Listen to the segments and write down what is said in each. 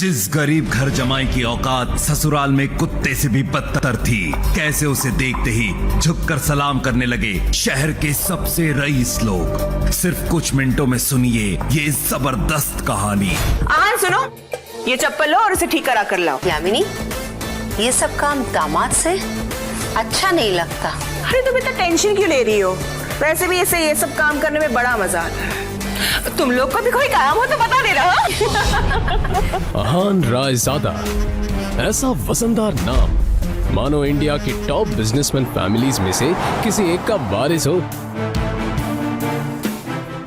जिस गरीब घर जमाई की औकात ससुराल में कुत्ते से भी बदतर थी, कैसे उसे देखते ही झुककर सलाम करने लगे शहर के सबसे रईस लोग। सिर्फ कुछ मिनटों में सुनिए ये जबरदस्त कहानी। सुनो, ये चप्पल लो और उसे ठीक करा कर लाओ। यामिनी, ये सब काम दामाद से अच्छा नहीं लगता। अरे तुम इतना टेंशन क्यों ले रही हो? वैसे भी इसे ये सब काम करने में बड़ा मजा आता है। तुम लोग को भी कोई काम हो तो बता देना। अहान रायजादा, ऐसा वजनदार नाम मानो इंडिया की टॉप बिजनेसमैन फैमिलीज में से किसी एक का वारिस हो।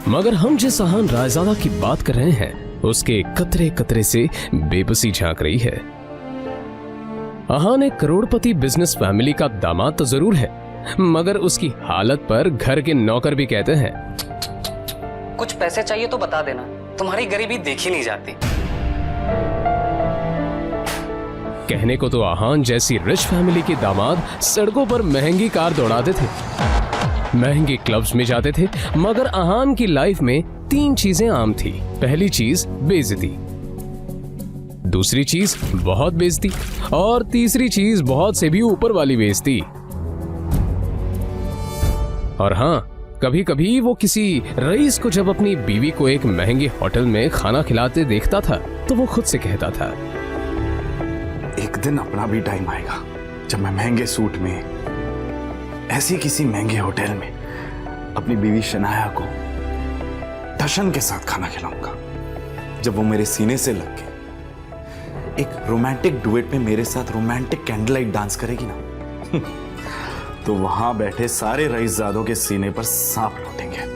मगर हम जिस अहान रायजादा की बात कर रहे हैं उसके कतरे कतरे से बेबसी झांक रही है। अहान एक करोड़पति बिजनेस फैमिली का दामाद तो जरूर है, मगर उसकी हालत पर घर के नौकर भी कहते हैं, कुछ पैसे चाहिए तो बता देना, तुम्हारी गरीबी देखी नहीं जाती। कहने को तो अहान जैसी रिच फैमिली के दामाद सड़कों पर महंगी कार दौड़ाते थे, महंगे क्लब्स में जाते थे, मगर अहान की लाइफ में 3 चीजें आम थी। पहली चीज बेइज्जती, दूसरी चीज बहुत बेइज्जती, और तीसरी चीज बहुत से भी ऊपर वाली बेइज्जती। और हाँ, कभी कभी वो किसी रईस को जब अपनी बीवी को एक महंगे होटल में खाना खिलाते देखता था तो वो खुद से कहता था, एक दिन अपना भी टाइम आएगा जब मैं महंगे सूट में ऐसी किसी महंगे होटल में अपनी बीवी शनाया को दशन के साथ खाना खिलाऊंगा। जब वो मेरे सीने से लग के एक रोमांटिक डुएट में मेरे साथ रोमांटिक कैंडल लाइट डांस करेगी ना, तो वहां बैठे सारे रईसजादों के सीने पर सांप लौटेंगे।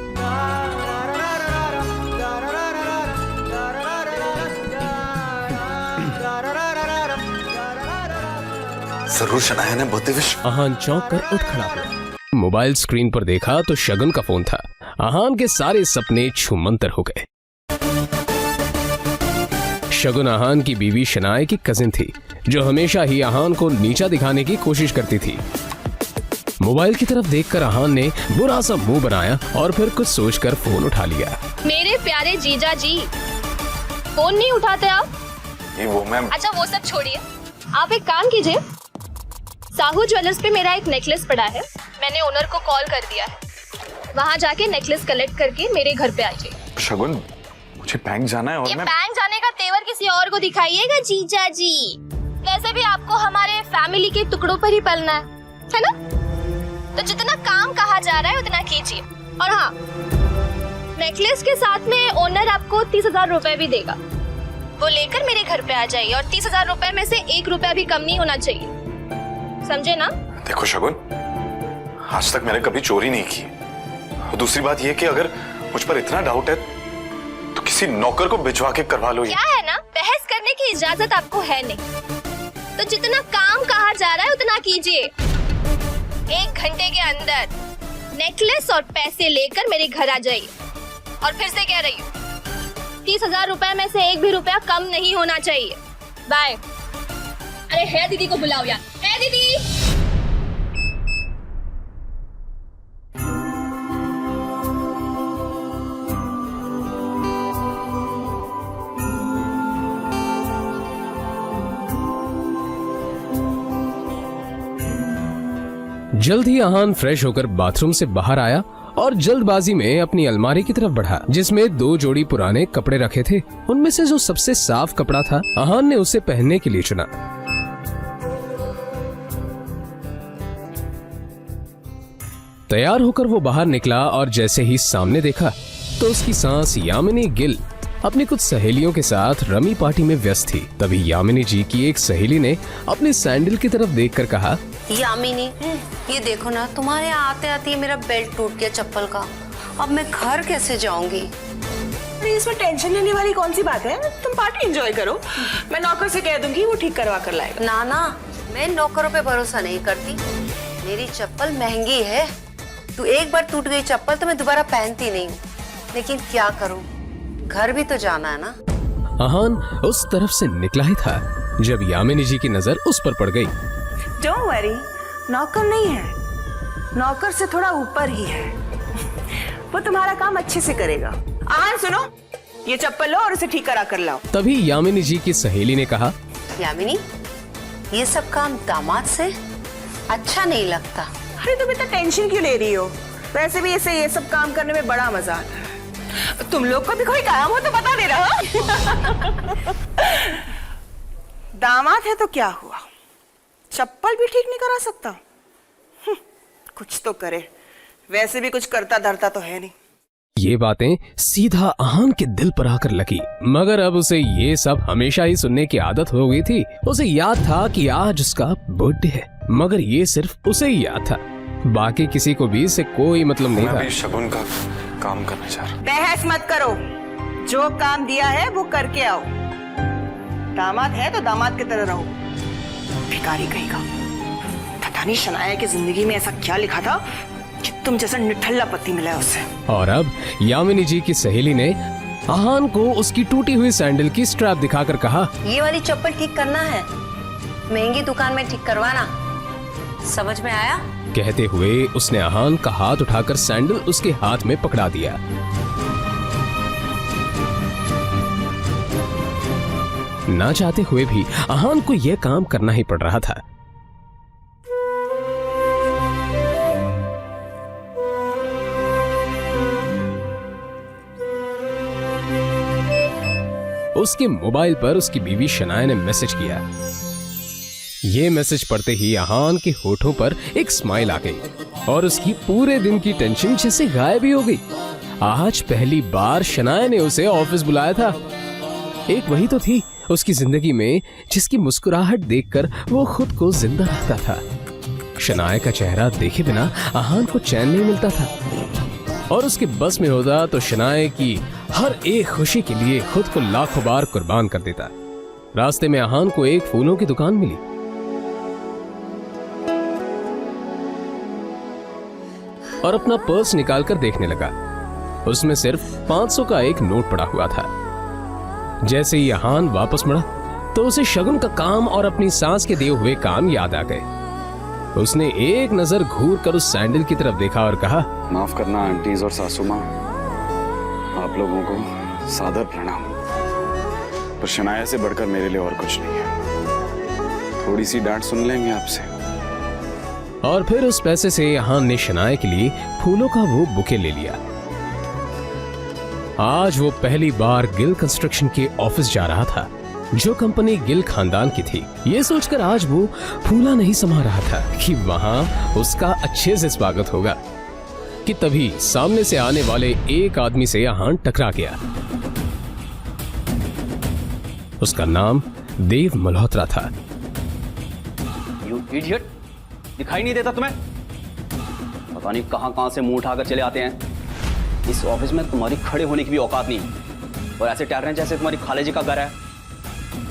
जरूर शनाया ने बहुत विश। अहान चौंक कर उठ खड़ा हुआ। मोबाइल स्क्रीन पर देखा तो शगुन का फोन था। अहान के सारे सपने छूमंतर हो गए। शगुन अहान की बीवी शनाया की कजिन थी, जो हमेशा ही अहान को नीचा दिखाने की कोशिश करती थी। मोबाइल की तरफ देखकर अहान ने बुरा सा मुंह बनाया और फिर कुछ सोचकर फोन उठा लिया। मेरे प्यारे जीजा जी, फोन नहीं उठाते आप? ये वो मैम। अच्छा वो सब छोड़िए, आप एक काम कीजिए, साहू ज्वेलर्स पे मेरा एक नेकलेस पड़ा है, मैंने ओनर को कॉल कर दिया है, वहाँ जाके नेकलेस कलेक्ट करके मेरे घर पे आइए। शगुन, मुझे बैंक जाना है और ये मैं बैंक जाने का तेवर किसी और को दिखाइएगा जीजा जी। वैसे भी आपको हमारे फैमिली के टुकड़ों पर ही पलना है ना? तो जितना काम कहा जा रहा है उतना कीजिए। और हाँ, नेकलेस के साथ में ओनर आपको 30,000 रुपए भी देगा, वो लेकर मेरे घर पे आ जाइए। और 30,000 रुपए में से 1 रुपया भी कम नहीं होना चाहिए, समझे ना? देखो शगुन, आज तक मैंने कभी चोरी नहीं की। और दूसरी बात यह कि अगर मुझ पर इतना डाउट है तो किसी नौकर को भिजवा के करवा लो। क्या है ना, बहस करने की इजाजत आपको है नहीं, तो जितना काम कहा जा रहा है उतना कीजिए। 1 घंटे के अंदर नेकलेस और पैसे लेकर मेरे घर आ जाइए। और फिर से कह रही हूँ, 30,000 रुपए में से 1 भी रुपया कम नहीं होना चाहिए। बाय। अरे है दीदी को बुलाओ यार, है दीदी। जल्द ही अहान फ्रेश होकर बाथरूम से बाहर आया और जल्दबाजी में अपनी अलमारी की तरफ बढ़ा, जिसमें 2 जोड़ी पुराने कपड़े रखे थे। उनमें से जो सबसे साफ कपड़ा था, अहान ने उसे पहनने के लिए चुना। तैयार होकर वो बाहर निकला और जैसे ही सामने देखा तो उसकी सांस यामिनी गिल अपनी कुछ सहेलियों के साथ रमी पार्टी में व्यस्त थी। तभी यामिनी जी की एक सहेली ने अपनी सैंडल की तरफ देखकर कहा, यामिनी, ये देखो ना, तुम्हारे आते आते मेरा बेल्ट टूट गया चप्पल का। अब मैं घर कैसे जाऊंगी? अरे इसमें टेंशन लेने वाली कौन सी बात है? तुम पार्टी एंजॉय करो, मैं नौकर से कह दूंगी, वो ठीक करवा कर लाएगा। ना ना, मैं नौकरों पे भरोसा नहीं करती। मेरी चप्पल महंगी है, तू एक बार टूट गई चप्पल तो मैं दोबारा पहनती नहीं हूँ। लेकिन क्या करूँ, घर भी तो जाना है ना। अहान उस तरफ से निकला ही था जब यामिनी जी की नजर उस पर पड़ गई। डोंट वरी, नौकर नहीं है, नौकर से थोड़ा ऊपर ही है, वो तुम्हारा काम अच्छे से करेगा। आहान सुनो, ये चप्पल लो और उसे ठीक करा कर लाओ। तभी यामिनी जी की सहेली ने कहा, यामिनी, ये सब काम दामाद से अच्छा नहीं लगता। अरे तुम इतना टेंशन क्यों ले रही हो? वैसे भी इसे ये सब काम करने में बड़ा मजा आता है। तुम लोग को भी कोई काम हो तो बता दे रहा। दामाद है तो क्या हुआ, चप्पल भी ठीक नहीं करा सकता? कुछ तो करे, वैसे भी कुछ करता धरता तो है नहीं। ये बातें सीधा आहान के दिल पर आकर लगी, मगर अब उसे ये सब हमेशा ही सुनने की आदत हो गई थी। उसे याद था कि आज उसका बर्थडे है, मगर ये सिर्फ उसे ही याद था, बाकी किसी को भी इससे कोई मतलब नहीं मैं था। भी शगुन का काम करना चाह रहा हूँ। बहस मत करो, जो काम दिया है वो करके आओ। दामाद है तो दामाद की तरह रहो। भिखारी कहेगा, पता नहीं शनाया की जिंदगी में ऐसा क्या लिखा था कि तुम जैसा निठल्ला पति मिला है उससे। और अब यामिनी जी की सहेली ने आहान को उसकी टूटी हुई सैंडल की स्ट्रैप दिखाकर कहा, ये वाली चप्पल ठीक करना है, महंगी दुकान में ठीक करवाना, समझ में आया? कहते हुए उसने आहान का हाथ उठाकर सैंडल उसके हाथ में पकड़ा दिया। ना चाहते हुए भी आहान को यह काम करना ही पड़ रहा था। उसके मोबाइल पर उसकी बीवी शनाया ने मैसेज किया। ये मैसेज पढ़ते ही आहान के होठों पर एक स्माइल आ गई और उसकी पूरे दिन की टेंशन जैसे गायब ही हो गई। आज पहली बार शनाया ने उसे ऑफिस बुलाया था। एक वही तो थी उसकी जिंदगी में जिसकी मुस्कुराहट देखकर वो खुद को जिंदा रखता था। शनाया का चेहरा देखे बिना आहान को चैन नहीं मिलता था, और उसके बस में होता तो शनाया की हर एक खुशी के लिए खुद को लाखों बार कुर्बान कर देता। रास्ते में आहान को एक फूलों की दुकान मिली और अपना पर्स निकालकर देखने लगा। उसमें सिर्फ 500 का एक नोट पड़ा हुआ था। जैसे ही आहान वापस मुड़ा तो उसे शगुन का काम और अपनी सास के दिए हुए काम याद आ गए। उसने एक नजर घूर कर उस सैंडल की तरफ देखा और कहा, माफ करना आंटीज और सासू माँ, आप लोगों को सादर प्रणाम। पर शनाया से बढ़कर मेरे लिए और कुछ नहीं है। थोड़ी सी डांट सुन लेंगे आपसे। और फिर उस पैसे से आहान ने शनाया के लिए फूलों का वो बुके ले लिया। आज वो पहली बार गिल कंस्ट्रक्शन के ऑफिस जा रहा था, जो कंपनी गिल खानदान की थी। ये सोचकर आज वो फूला नहीं समा रहा था कि वहां उसका अच्छे से स्वागत होगा, कि तभी सामने से आने वाले एक आदमी से आहान टकरा गया। उसका नाम देव मल्होत्रा था। यू इडियट, दिखाई नहीं देता तुम्हें? पता नहीं कहां से मुंह उठाकर चले आते हैं। इस ऑफिस में तुम्हारी खड़े होने की भी औकात नहीं, और ऐसे टहर रहे हैं जैसे तुम्हारी खाले जी का घर है।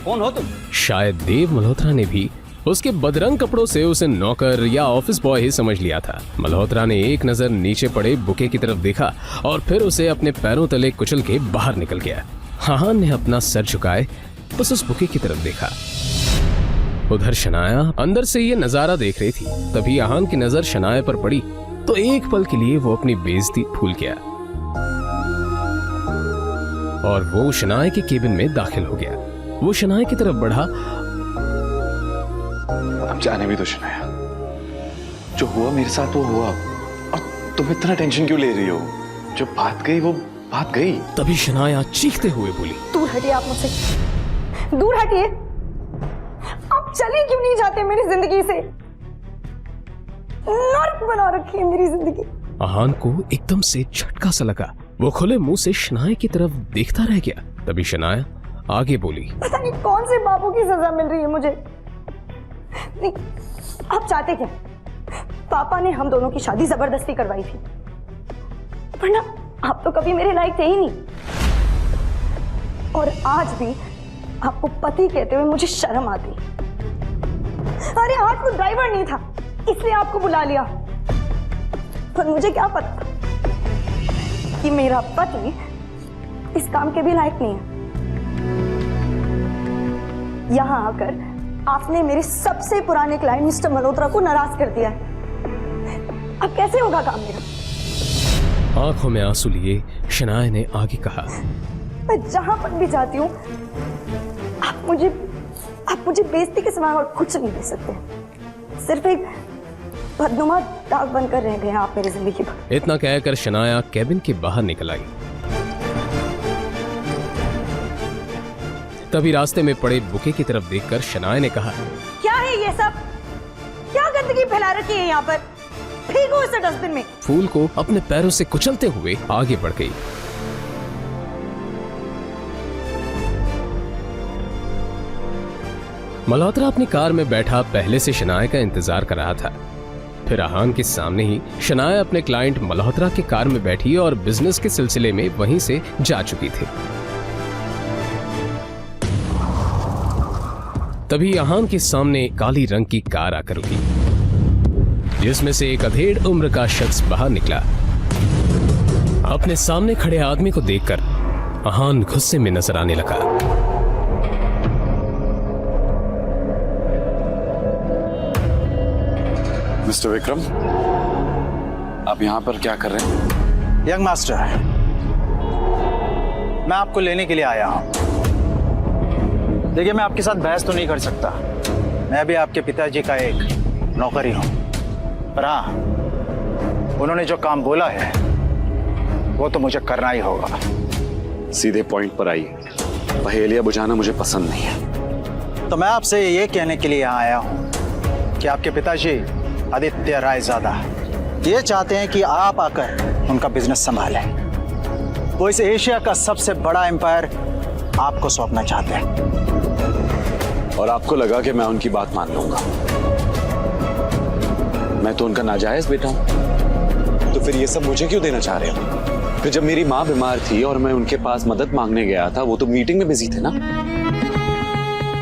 कौन हो तुम? शायद देव मल्होत्रा ने भी उसके बदरंग कपड़ों से उसे नौकर या ऑफिस बॉय ही समझ लिया था। मल्होत्रा ने एक नजर नीचे पड़े बुके की तरफ देखा और फिर उसे अपने पैरों तले कुचल के बाहर निकल गया। आहान ने अपना सर झुकाए बस उस बुके की तरफ देखा। उधर शनाया अंदर से ये नजारा देख रही थी। तभी आहान की नजर शनाया पर पड़ी तो एक पल के लिए वो अपनी बेइज्जती भूल गया और वो शनाया के केबिन में दाखिल हो गया। वो शनाया की तरफ बढ़ा। अब जाने भी तो शनाया, जो हुआ मेरे साथ वो हुआ, और तुम इतना टेंशन क्यों ले रही हो? जो बात गई वो बात गई। तभी शनाया चीखते हुए बोली, दूर हटिए आप मुझसे, दूर हटिए। आप चले क्यों नहीं जाते मेरी जिंदगी से? नर्क बना रखी है मेरी जिंदगी। आहान को एकदम से झटका सा लगा। वो खुले मुंह से शनाया की तरफ देखता रह गया। तभी शनाया आगे बोली, पता नहीं कौन से बाबू की सजा मिल रही है मुझे। नहीं, आप चाहते क्या? पापा ने हम दोनों की शादी जबरदस्ती करवाई थी, वरना आप तो कभी मेरे लायक थे ही नहीं। और आज भी आपको पति कहते हुए मुझे शर्म आती। अरे आज तो ड्राइवर नहीं था इसलिए आपको बुला लिया, पर मुझे क्या पता कि मेरा पति इस काम के भी लायक नहीं है। यहां आकर आपने मेरे सबसे पुराने क्लाइंट मिस्टर मल्होत्रा को नाराज कर दिया है। अब कैसे होगा काम मेरा? आंखों में आंसू लिए शनाया ने आगे कहा, मैं जहां पर भी जाती हूँ आप मुझे बेइज्जती के सिवा और कुछ नहीं दे सकते। सिर्फ एक बदनुमा दाग बनकर रह गए आप मेरी जिंदगी पर। इतना कहकर शनाया केबिन के बाहर निकल आई। तभी रास्ते में पड़े बुके की तरफ देखकर शनाया ने कहा, क्या है ये सब? क्या गंदगी फैला रखी है यहाँ पर? फेंको इसे डस्टबिन में। फूल को अपने पैरों से कुचलते हुए आगे बढ़ गई। मल्होत्रा अपनी कार में बैठा पहले से शनाया का इंतजार कर रहा था। फिर आहान के सामने ही शनाया अपने क्लाइंट मल्होत्रा की कार में बैठी और बिजनेस के सिलसिले में वहीं से जा चुकी थी। तभी आहान के सामने काली रंग की कार आकर रुकी, जिसमें से एक अधेड़ उम्र का शख्स बाहर निकला। अपने सामने खड़े आदमी को देखकर आहान गुस्से में नजर आने लगा। मिस्टर विक्रम, आप यहाँ पर क्या कर रहे हैं? यंग मास्टर, मैं आपको लेने के लिए आया हूँ। देखिए, मैं आपके साथ बहस तो नहीं कर सकता। मैं भी आपके पिताजी का एक नौकर ही हूँ। पर हाँ, उन्होंने जो काम बोला है वो तो मुझे करना ही होगा। सीधे पॉइंट पर आइए। पहेलियां बुझाना मुझे पसंद नहीं है। तो मैं आपसे ये कहने के लिए यहाँ आया हूँ कि आपके पिताजी आदित्य रायजादा ये चाहते हैं कि आप आकर उनका बिजनेस संभालें। वो इस एशिया का सबसे बड़ा एम्पायर आपको सौंपना चाहते हैं। और आपको लगा कि मैं उनकी बात मान लूंगा? मैं तो उनका नाजायज बेटा हूं। तो फिर ये सब मुझे क्यों देना चाह रहे हो? फिर जब मेरी माँ बीमार थी और मैं उनके पास मदद मांगने गया था, वो तो मीटिंग में बिजी थे ना।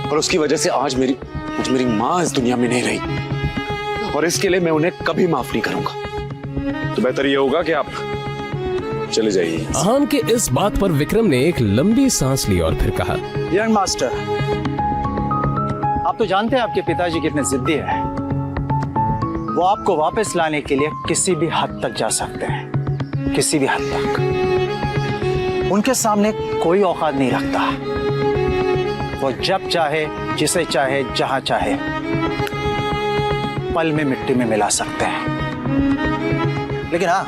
और उसकी वजह से आज मेरी माँ इस दुनिया में नहीं रही, और इसके लिए मैं उन्हें कभी माफ नहीं करूंगा। तो बेहतर ये होगा कि आप चले जाइए। आहान के इस बात पर विक्रम ने एक लंबी सांस ली और फिर कहा, यंग मास्टर, आप तो जानते हैं आपके पिताजी कितने जिद्दी हैं। वो आपको वापस लाने के लिए किसी भी हद तक जा सकते हैं, किसी भी हद तक। उनके सामने कोई औकात नहीं रखता। वो जब चाहे, जिसे चाहे, जहां चाहे पल में मिट्टी में मिला सकते हैं। लेकिन हाँ,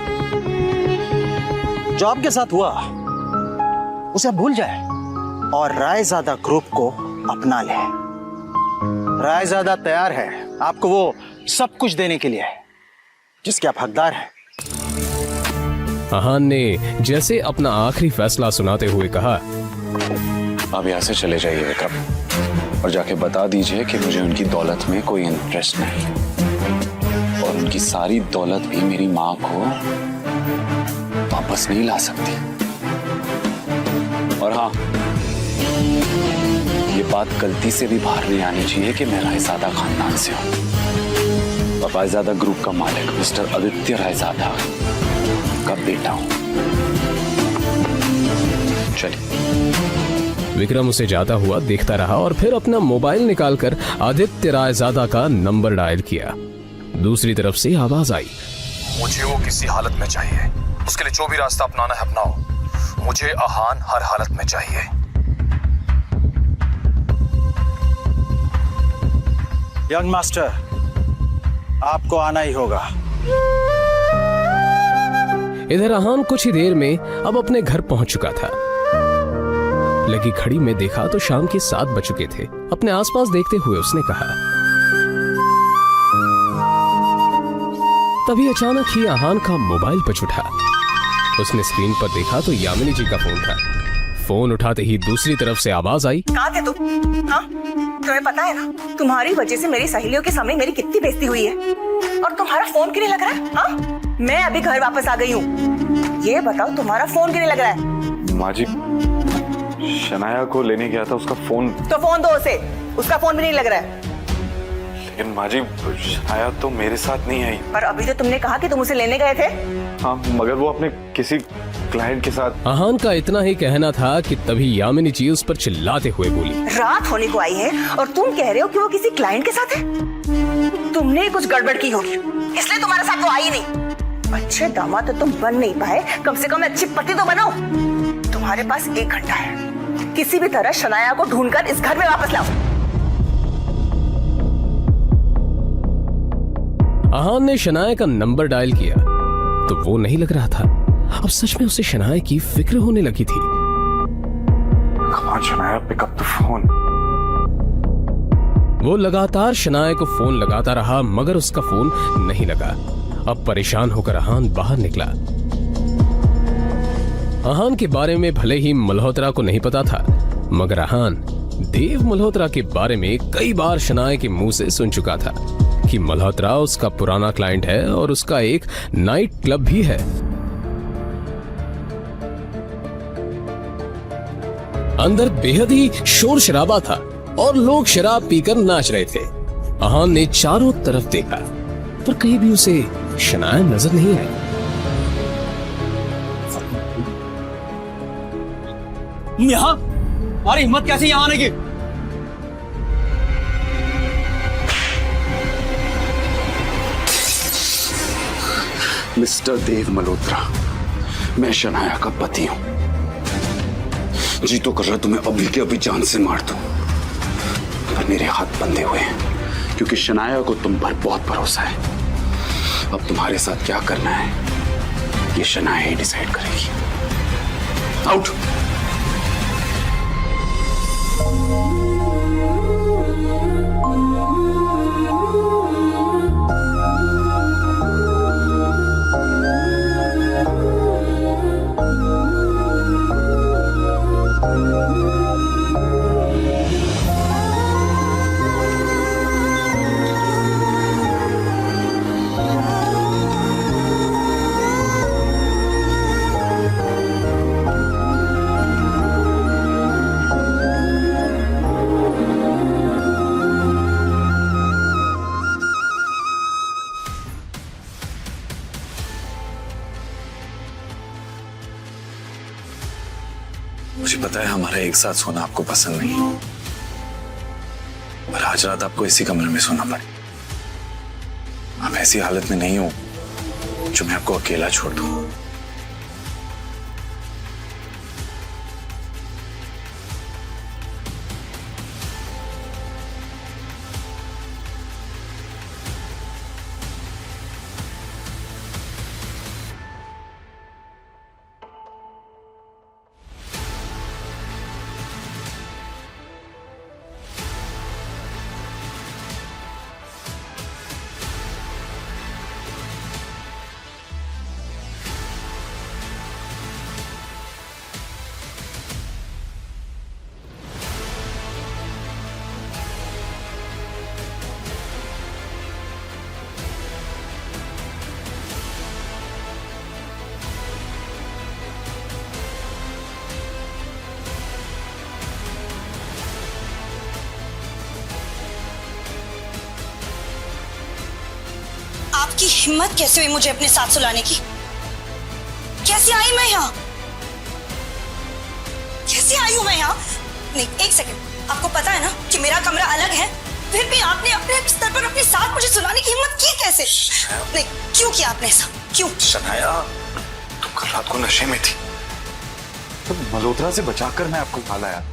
जो आपके साथ हुआ उसे आप भूल जाए और रायजादा ग्रुप को अपना ले। रायजादा तैयार है आपको वो सब कुछ देने के लिए जिसके आप हकदार हैं। आहान ने जैसे अपना आखिरी फैसला सुनाते हुए कहा, आप यहाँ से चले जाइए विक्रम, और जाके बता दीजिए कि मुझे उनकी दौलत में कोई इंटरेस्ट नहीं, और उनकी सारी दौलत भी मेरी माँ को वापस नहीं ला सकती। और हाँ, ये बात गलती से भी बाहर नहीं आनी चाहिए कि मैं रायजादा खानदान से हूँ। और रायजादा ग्रुप का मालिक मिस्टर आदित्य रायजादा का बेटा हूँ। चलिए। विक्रम उसे जाता हुआ देखता रहा और फिर अपना मोबाइल निकालकर आदित्य रायजादा का नंबर डायल किया। दूसरी तरफ से आवाज आई, मुझे वो किसी हालत में चाहिए। उसके लिए जो भी रास्ता अपनाना है अपनाओ। मुझे आहान हर हालत में चाहिए। यंग मास्टर, आपको आना ही होगा। इधर आहान कुछ ही देर में अब अपने घर पहुंच चुका था। लगी घड़ी में देखा तो शाम के 7 बज चुके थे। अपने आसपास देखते हुए उसने कहा, तभी अचानक ही आहान का मोबाइल बज उठा। उसने स्क्रीन पर देखा तो यामिनी जी का फोन था। फोन उठाते ही दूसरी तरफ से आवाज आई, कहाँ थे तुम? हाँ, तुम्हें पता है ना, तुम्हारी वजह से मेरी सहेलियों के सामने मेरी कितनी बेइज्जती हुई है। और तुम्हारा फोन क्यों नहीं लग रहा है? हाँ, मैं अभी घर वापस आ गई हूँ। ये बताओ, तुम्हारा फोन क्यों नहीं लग रहा है? माँ जी, शनाया को लेने गया था, उसका फोन। तो फोन दो उसे, उसका फोन भी नहीं लग रहा है। लेकिन माँ जी, शनाया तो मेरे साथ नहीं आई। पर अभी तो तुमने कहा कि तुम उसे लेने गए थे। हाँ, मगर वो अपने किसी क्लाइंट के साथ। आहान का इतना ही कहना था कि तभी यामिनी जी उस पर चिल्लाते हुए बोली, रात होने को आई है और तुम कह रहे हो कि वो किसी क्लाइंट के साथ है। तुमने कुछ गड़बड़ की होगी, इसलिए तुम्हारे साथ वो आई नहीं। अच्छे दामाद तो तुम बन नहीं पाए, कम से कम अच्छी पति तो बनो। तुम्हारे पास 1 घंटा है। किसी भी तरह शनाया को ढूंढकर इस घर में वापस लाओ। आहान ने शनाया का नंबर डायल किया तो वो नहीं लग रहा था। अब सच में उसे शनाया की फिक्र होने लगी थी। Come on, Shanaya, pick up the phone. वो लगातार शनाया को फोन लगाता रहा मगर उसका फोन नहीं लगा। अब परेशान होकर आहान बाहर निकला। आहान के बारे में भले ही मल्होत्रा को नहीं पता था मगर आहान देव मल्होत्रा के बारे में कई बार शनाया के मुंह से सुन चुका था कि मल्होत्रा उसका पुराना क्लाइंट है और उसका एक नाइट क्लब भी है। अंदर बेहद ही शोर शराबा था और लोग शराब पीकर नाच रहे थे। आहान ने चारों तरफ देखा पर कहीं भी उसे शनाया नजर नहीं आई। यहाँ तुम्हारी हिम्मत कैसे यहाँ आने की? मिस्टर देव मल्होत्रा, मैं शनाया का पति हूं। जी तो कर रहा तुम्हें अभी के अभी जान से मार दूं, पर मेरे हाथ बंधे हुए हैं क्योंकि शनाया को तुम पर बहुत भरोसा है। अब तुम्हारे साथ क्या करना है ये शनाया ही डिसाइड करेगी। आउट। मुझे पता है हमारा एक साथ सोना आपको पसंद नहीं, पर आज रात आपको इसी कमरे में सोना पड़े। आप ऐसी हालत में नहीं हो जो मैं आपको अकेला छोड़ दूं। आपकी हिम्मत कैसे हुई मुझे अपने साथ सुलाने की? कैसे आई मैं यहाँ? कैसे आई हूँ मैं यहाँ? नहीं, एक सेकंड, आपको पता है ना कि मेरा कमरा अलग है, फिर भी आपने अपने स्तर पर अपने साथ मुझे सुलाने की हिम्मत की कैसे? नहीं, क्यों किया आपने ऐसा? क्यों? शनाया, तुम कल रात को नशे में थी, तो मल्होत्रा से बचाकर मैं आपको यहाँ लाया,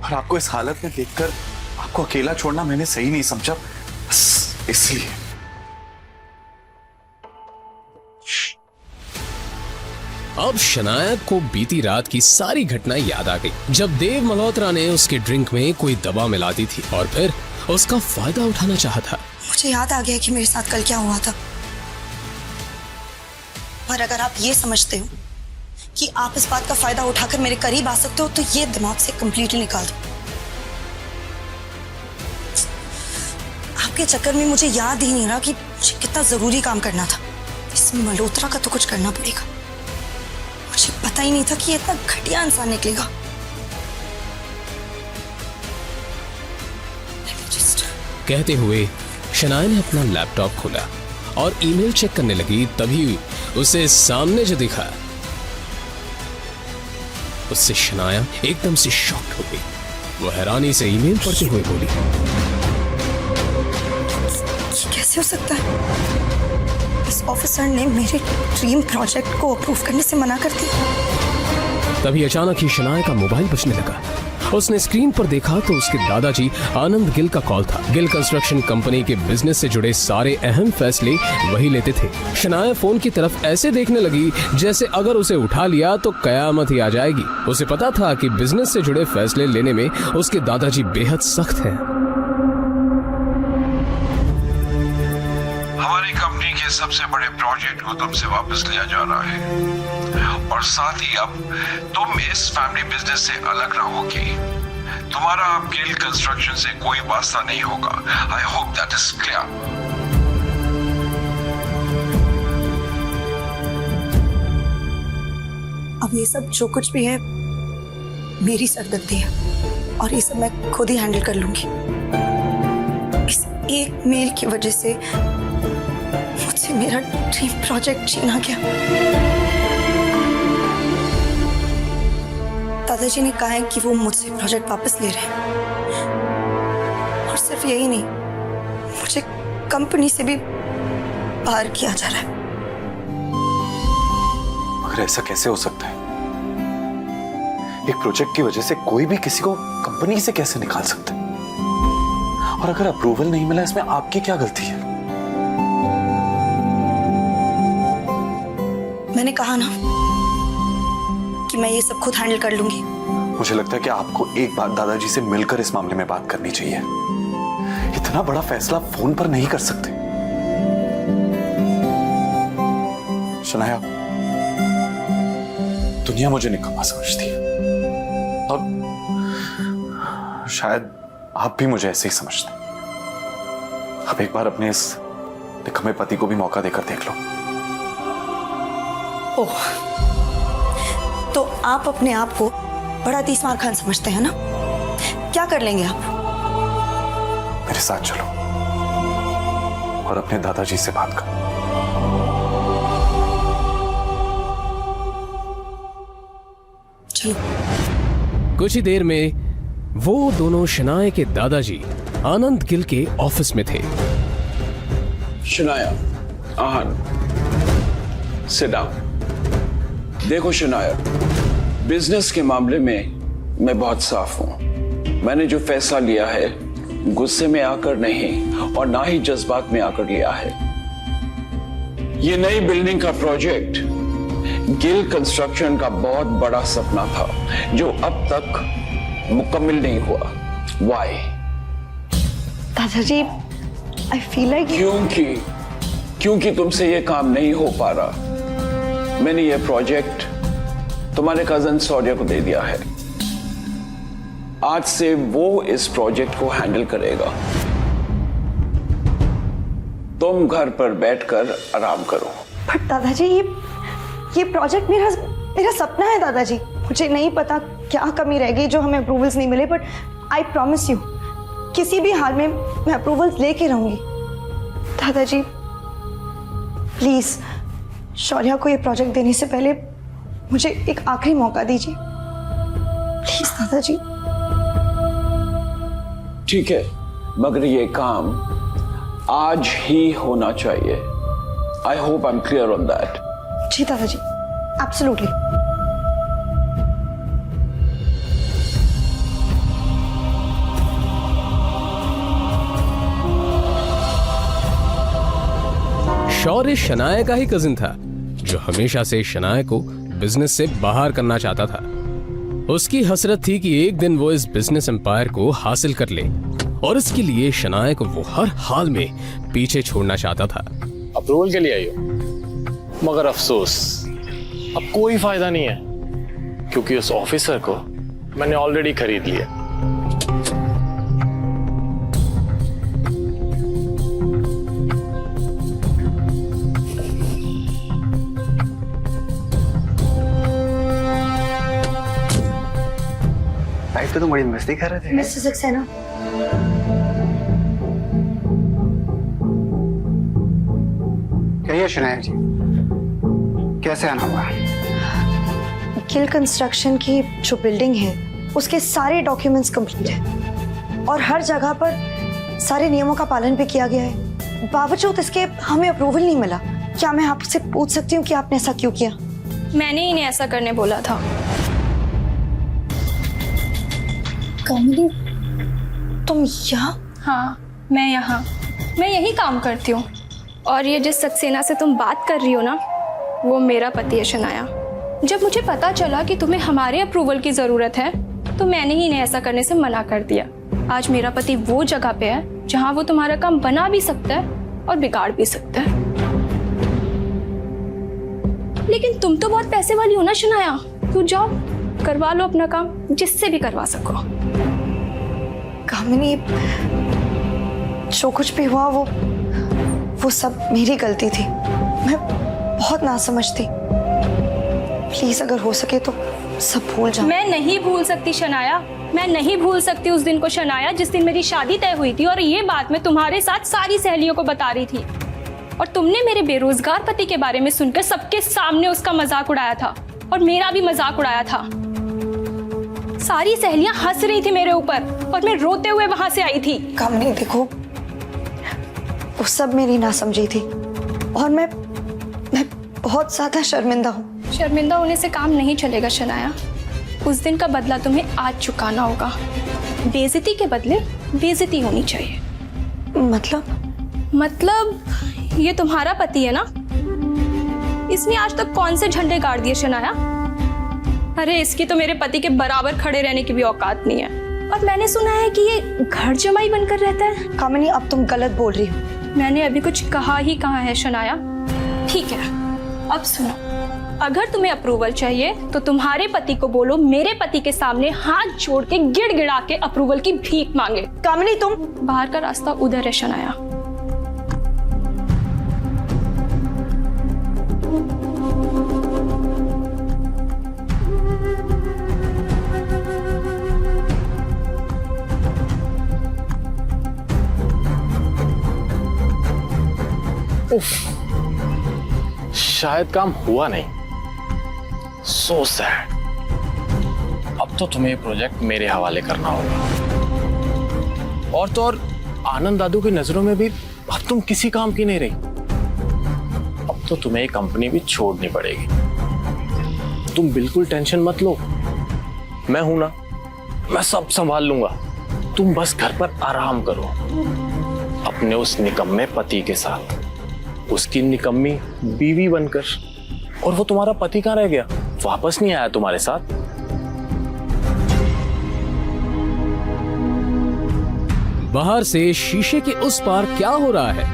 और आपको इस हालत में देखकर आपको अकेला छोड़ना मैंने सही नहीं समझा, बस इसलिए। अब शनाया को बीती रात की सारी घटनाएं याद आ गई जब देव मल्होत्रा ने उसके ड्रिंक में कोई दवा मिला दी थी और फिर उसका फायदा उठाना चाहा था। मुझे याद आ गया कि मेरे साथ कल क्या हुआ था। पर अगर आप ये समझते हो कि आप इस बात का फायदा उठाकर मेरे करीब आ सकते हो तो ये दिमाग से कंप्लीटली निकाल दो। आपके चक्कर में मुझे याद ही नहीं रहा कि मुझे कितना जरूरी काम करना था। इस मल्होत्रा का तो कुछ करना पड़ेगा। मुझे पता ही नहीं था कि ये इतना घटिया इंसान निकलेगा। कहते हुए शनाया ने अपना लैपटॉप खोला और ईमेल चेक करने लगी, तभी उसे सामने जो दिखा उससे शनाया एकदम से शॉक्ड हो गई। वो हैरानी से ईमेल पढ़ते हुए बोली, कैसे हो सकता है? इस ऑफिसर ने मेरे ड्रीम प्रोजेक्ट को अप्रूव करने से मना कर दिया। तभी अचानक ही शनाया का मोबाइल बजने लगा। उसने स्क्रीन पर देखा तो उसके दादाजी आनंद गिल का कॉल था। गिल कंस्ट्रक्शन कंपनी के बिजनेस से जुड़े सारे अहम फैसले वही लेते थे। शनाया फोन की तरफ ऐसे देखने लगी जैसे अगर उसे उठा लिया तो कयामत ही आ जाएगी। उसे पता था कि बिजनेस से जुड़े फैसले लेने में उसके दादाजी बेहद सख्त हैं। हमारी कंपनी के सबसे बड़े प्रोजेक्ट को तुमसे वापस लिया जा रहा है और साथ ही अब तुम इस फैमिली बिजनेस से अलग रहोगी। तुम्हारा अब गिल कंस्ट्रक्शन से कोई वास्ता नहीं होगा। I hope that is clear. अब ये सब जो कुछ भी है मेरी सरदर्दी है और ये सब मैं खुद ही हैंडल कर लूंगी। इस एक मेल की वजह से मुझसे मेरा ड्रीम प्रोजेक्ट छीना गया। दादाजी ने कहा है कि वो मुझसे प्रोजेक्ट वापस ले रहे हैं और सिर्फ यही नहीं, मुझे कंपनी से भी बाहर किया जा रहा है। मगर ऐसा कैसे हो सकता है? एक प्रोजेक्ट की वजह से कोई भी किसी को कंपनी से कैसे निकाल सकता है? और अगर अप्रूवल नहीं मिला, इसमें आपकी क्या गलती है? मैंने कहा ना कि मैं ये सब खुद हैंडल कर लूंगी। मुझे लगता है कि आपको एक बार दादाजी से मिलकर इस मामले में बात करनी चाहिए। इतना बड़ा फैसला फोन पर नहीं कर सकते। शनाया, दुनिया मुझे निकम्मा समझती है और शायद आप भी मुझे ऐसे ही समझते हैं। अब एक बार अपने इस निकम्मे पति को भी मौका देकर देख लो। ओह, तो आप अपने आप को बड़ा तीसमार खान समझते हैं ना? क्या कर लेंगे आप? मेरे साथ चलो और अपने दादाजी से बात करो। चलो। कुछ ही देर में वो दोनों शनाया के दादाजी आनंद गिल के ऑफिस में थे। Shanaya, Aahan, sit down. देखो शनाया, बिजनेस के मामले में मैं बहुत साफ हूं। मैंने जो फैसला लिया है गुस्से में आकर नहीं और ना ही जज्बात में आकर लिया है। ये नई बिल्डिंग का प्रोजेक्ट गिल कंस्ट्रक्शन का बहुत बड़ा सपना था जो अब तक मुकम्मल नहीं हुआ। Why? दादाजी, I feel like क्योंकि तुमसे ये काम नहीं हो पा रहा। मैंने ये प्रोजेक्ट तुम्हारे कजन शौर्य को दे दिया है। आज से वो इस प्रोजेक्ट को हैंडल करेगा। तुम घर पर बैठकर आराम करो। पर दादाजी, ये प्रोजेक्ट मेरा सपना है दादाजी। मुझे नहीं पता क्या कमी रह गई जो हमें अप्रूवल्स नहीं मिले, बट आई प्रॉमिस यू किसी भी हाल में मैं अप्रूवल्स लेके रहूंगी। दादाजी प्लीज शौर्या को ये प्रोजेक्ट देने से पहले मुझे एक आखिरी मौका दीजिए प्लीज दादाजी। ठीक है, मगर ये काम आज ही होना चाहिए। I hope I am clear on that. जी दादाजी, एब्सोल्युटली। शौर्य शनाया का ही कजिन था जो हमेशा से शनाया को बिजनेस से बाहर करना चाहता था। उसकी हसरत थी कि एक दिन वो इस बिजनेस एम्पायर को हासिल कर ले और इसके लिए शनाया को वो हर हाल में पीछे छोड़ना चाहता था। अप्रूवल के लिए आई हो, मगर अफसोस अब कोई फायदा नहीं है क्योंकि उस ऑफिसर को मैंने ऑलरेडी खरीद लिया। तो तुम बड़ी मस्ती कर रहे थे। मिस्टर सक्सेना, कहिए शनाया जी, कैसे आना हुआ? गिल कंस्ट्रक्शन की जो बिल्डिंग है उसके सारे डॉक्यूमेंट्स कंप्लीट है और हर जगह पर सारे नियमों का पालन भी किया गया है। बावजूद इसके हमें अप्रूवल नहीं मिला। क्या मैं आपसे पूछ सकती हूँ कि आपने ऐसा क्यों किया? मैंने इन्हें ऐसा करने बोला था। कामिनी, तुम यहाँ? हाँ, मैं यहाँ, मैं यही काम करती हूँ। और ये जिस सक्सेना से तुम बात कर रही हो ना, वो मेरा पति है शनाया। जब मुझे पता चला कि तुम्हें हमारे अप्रूवल की ज़रूरत है, तो मैंने ही इन्हें ऐसा करने से मना कर दिया। आज मेरा पति वो जगह पे है जहाँ वो तुम्हारा काम बना भी सकता है और बिगाड़ भी सकता है। लेकिन तुम तो बहुत पैसे वाली हो ना शनाया, तो जाओ करवा लो अपना काम, जिससे भी करवा सको। कामिनी, जो कुछ भी हुआ वो सब मेरी गलती थी। मैं बहुत नासमझ थी। प्लीज अगर हो सके तो सब भूल जाओ। मैं नहीं भूल सकती शनाया, मैं नहीं भूल सकती उस दिन को शनाया, जिस दिन मेरी शादी तय हुई थी और ये बात मैं तुम्हारे साथ सारी सहेलियों को बता रही थी। और तुमने मेरे बेरोजगार पति के बारे में सुनकर सबके सामने उसका मजाक उड़ाया था और मेरा भी मजाक उड़ाया था। सारी सहेलियां हंस रही थी मेरे ऊपर और मैं रोते हुए वहां से आई थी। कामिनी देखो, वो सब मेरी नासमझी थी और मैं बहुत ज्यादा शर्मिंदा हूँ। शर्मिंदा होने से काम नहीं चलेगा शनाया। उस दिन का बदला तुम्हें आज चुकाना होगा। बेइज्जती के बदले बेइज्जती होनी चाहिए। मतलब ये तुम्हारा पति है ना, इसने आज तक कौन से झंडे गाड़ दिए शनाया? अरे इसकी तो मेरे पति के बराबर खड़े रहने की भी औकात नहीं है। और मैंने सुना है कि ये घर जमाई बनकर रहता है। कामिनी, अब तुम गलत बोल रही हो। मैंने अभी कुछ कहा ही कहाँ है शनाया। ठीक है, अब सुनो, अगर तुम्हें अप्रूवल चाहिए तो तुम्हारे पति को बोलो मेरे पति के सामने हाथ जोड़ के गिड़गिड़ा के अप्रूवल की भीख मांगे। कामिनी, तुम बाहर का रास्ता उधर है शनाया। उफ, शायद काम हुआ नहीं। So sad. अब तो तुम्हें ये प्रोजेक्ट मेरे हवाले करना होगा। और तो और आनंद दादू की नजरों में भी अब तुम किसी काम की नहीं रही। अब तो तुम्हें ये कंपनी भी छोड़नी पड़ेगी। तुम बिल्कुल टेंशन मत लो, मैं हूं ना, मैं सब संभाल लूंगा। तुम बस घर पर आराम करो अपने उस निकम्मे पति के साथ, उसकी निकम्मी बीवी बनकर। और वो तुम्हारा पति कहाँ रह गया? वापस नहीं आया तुम्हारे साथ? बाहर से शीशे के उस पार क्या हो रहा है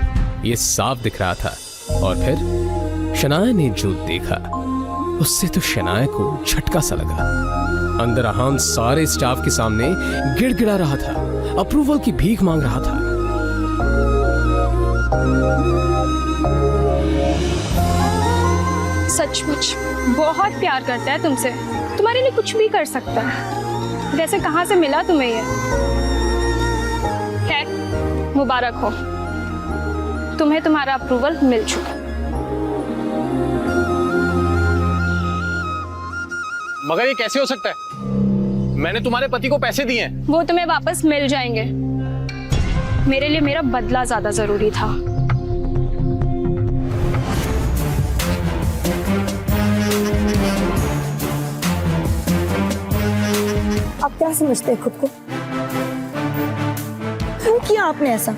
ये साफ दिख रहा था। और फिर शनाया ने जो देखा उससे तो शनाया को झटका सा लगा। अंदर अहान सारे स्टाफ के सामने गिड़गिड़ा रहा था, अप्रूवल की भीख मांग रहा था। सचमुच बहुत प्यार करता है तुमसे, तुम्हारे लिए कुछ भी कर सकता है। वैसे कहाँ से मिला तुम्हें ये? खैर, मुबारक हो, तुम्हें तुम्हारा अप्रूवल मिल चुका। मगर ये कैसे हो सकता है? मैंने तुम्हारे पति को पैसे दिए हैं। वो तुम्हें वापस मिल जाएंगे। मेरे लिए मेरा बदला ज्यादा जरूरी था। आप क्या समझते हैं खुद को? क्यों किया आपने ऐसा?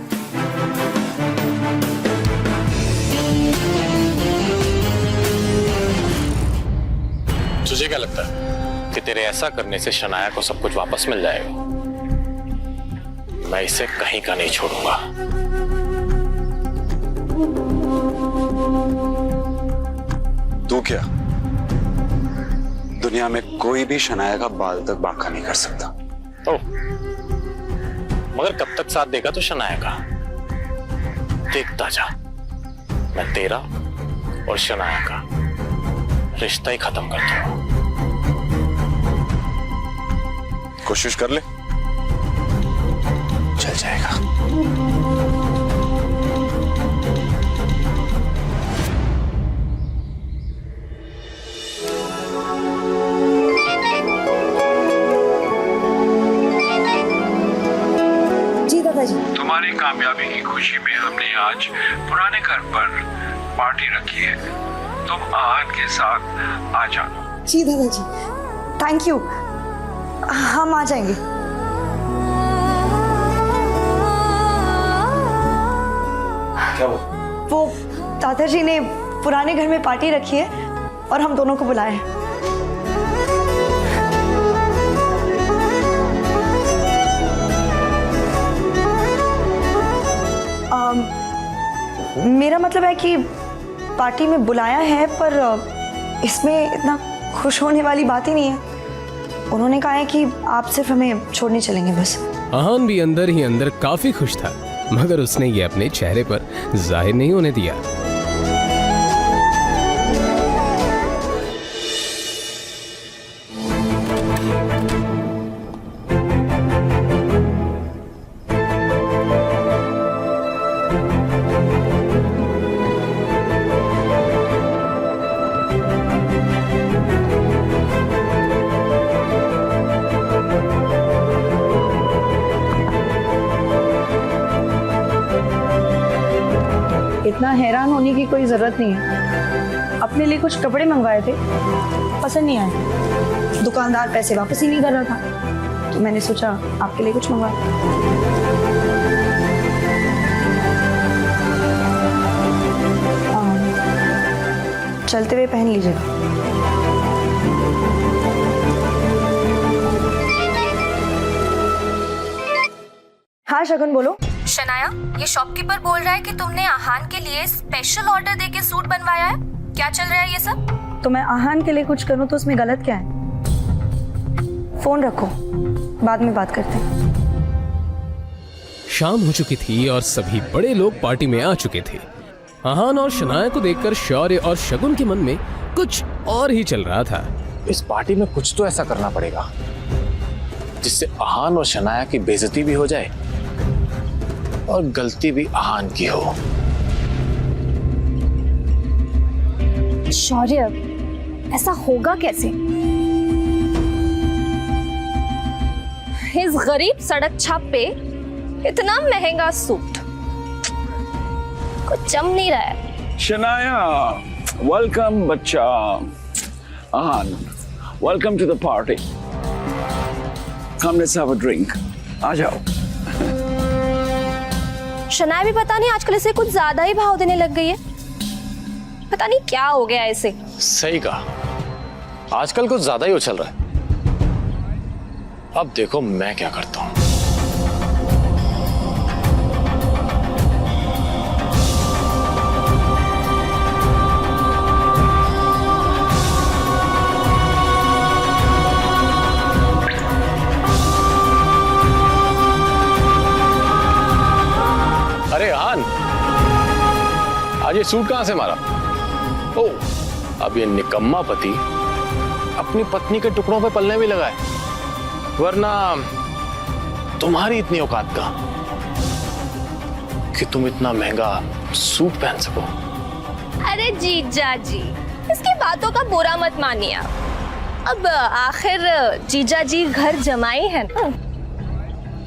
तुझे क्या लगता है कि तेरे ऐसा करने से शनाया को सब कुछ वापस मिल जाएगा? मैं इसे कहीं का नहीं छोड़ूंगा। तू क्या? दुनिया में कोई भी शनाया का बाल तक बांका नहीं कर सकता। ओह, मगर कब तक साथ देगा तो शनाया का? देखता जा, मैं तेरा और शनाया का रिश्ता ही खत्म कर दूंगा। कोशिश कर ले, चल जाएगा। तुम्हारी कामयाबी की खुशी में हमने आज पुराने घर पर पार्टी रखी है। तुम आहान के साथ आ जाओ। जी दादाजी, थैंक यू, हम आ जाएंगे। वो दादाजी ने पुराने घर में पार्टी रखी है और हम दोनों को बुलाया है। मेरा मतलब है कि पार्टी में बुलाया है, पर इसमें इतना खुश होने वाली बात ही नहीं है। उन्होंने कहा है कि आप सिर्फ हमें छोड़ने चलेंगे बस। आहान भी अंदर ही अंदर काफी खुश था, मगर उसने ये अपने चेहरे पर जाहिर नहीं होने दिया। इतना हैरान होने की कोई जरूरत नहीं है। अपने लिए कुछ कपड़े मंगवाए थे, पसंद नहीं आए। दुकानदार पैसे वापस ही नहीं कर रहा था, तो मैंने सोचा आपके लिए कुछ मंगवा। चलते हुए पहन लीजिएगा। हाँ शगुन बोलो। शनाया, ये शॉपकीपर बोल रहा है कि तुमने आहान के लिए स्पेशल ऑर्डर देके सूट बनवाया है। क्या चल रहा है ये सब? तो मैं आहान के लिए कुछ करूं तो उसमें गलत क्या है? फोन रखो, बाद में बात करते हैं। शाम हो चुकी थी और सभी बड़े लोग पार्टी में आ चुके थे। आहान और शनाया को देखकर शौर्य और शगुन के मन में कुछ और ही चल रहा था। इस पार्टी में कुछ तो ऐसा करना पड़ेगा जिससे आहान और शनाया की बेइज्जती भी हो जाए और गलती भी आहान की हो। शौर्य, ऐसा होगा कैसे? इस गरीब सड़क छाप पे इतना महंगा सूट कुछ जम नहीं रहा है। शनाया, वेलकम बच्चा। Aahan, welcome to the party. Come let's have a drink. आ जाओ। शनाया भी पता नहीं आजकल इसे कुछ ज्यादा ही भाव देने लग गई है। पता नहीं क्या हो गया इसे। सही कहा, आजकल कुछ ज्यादा ही उछल रहा है। अब देखो मैं क्या करता हूं। अरे आहान, आज ये सूट कहां से मारा? ओ, अब ये निकम्मा पति अपनी पत्नी के टुकड़ों पे पलने भी लगा है, वरना तुम्हारी इतनी औकात का कि तुम इतना महंगा सूट पहन सको। अरे जीजा जी, इसकी बातों का बुरा मत मानिए आप। अब आखिर जीजा जी घर जमाई है ना।